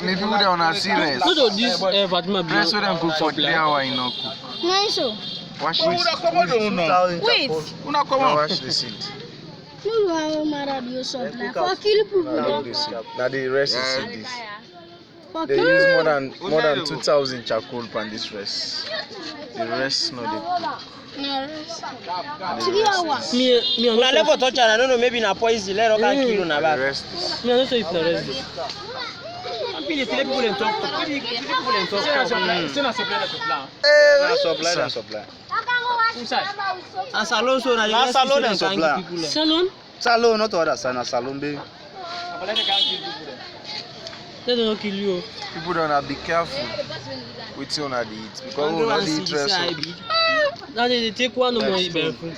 Maybe we don't have serious. No, no, this Fatima be. Rest with them cook for 3 hours, you know. Nice. Wash this. Wait. Wash the seed. No, how mad you supply for kill people. Now the rest is this. They use more than 2,000 charcoal on this rest. The rest no they cook. No, 3 hours. Me, I never touch I don't know, maybe na poison. Let us kill na The bad. rest is. me, I don't say if the rest is. I'm feeling people in talk. People in talk. Supply. And salon so na the salon and supply. Salon? Salon, not other side, salon baby. They don't kill you. People don't have to be careful with you on the eat because we don't eat rest. Now they take one more barefoot.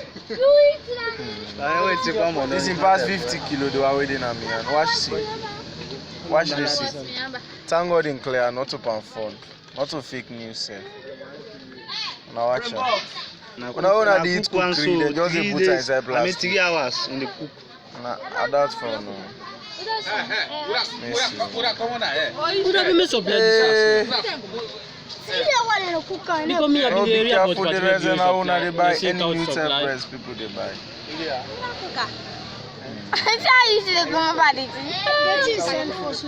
This in past 50 kilo they are waiting at me and watch this seed. Thank God in clear, not to pan phone, not to fake news. Now watch out. When I want to eat cook three, they just put it inside plastic. 3 hours in the cook. I doubt for no. Who don't be supply this? Because me, I be the area about the rest and how they buy They any take out new supply. press people they buy.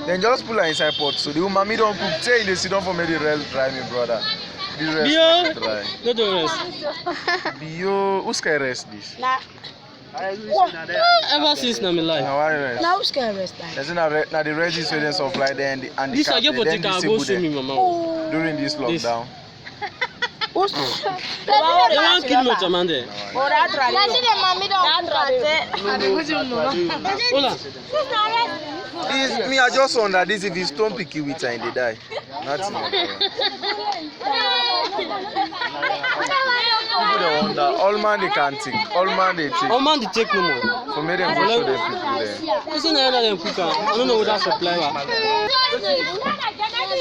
Then just pull her inside pot. So the woman me don't cook. Say they sit down for me the rest dry me brother. The rest Bio, dry. no the rest. Bio, who's can rest this? Ever since na my life. Now why rest? Now who's gonna rest that? There's now the rest is waiting supply there and the This I cap, get for then take I disable go see me, them mama. during this lockdown. They want kill me, Chamande. Hola. This, me I just wonder this if it's stone picky with and they die. Nothing. People they wonder. All man they can't think. All man they take. How man they take no more? For me them go show them people there. You see na them cook am. I don't know what that supply wa.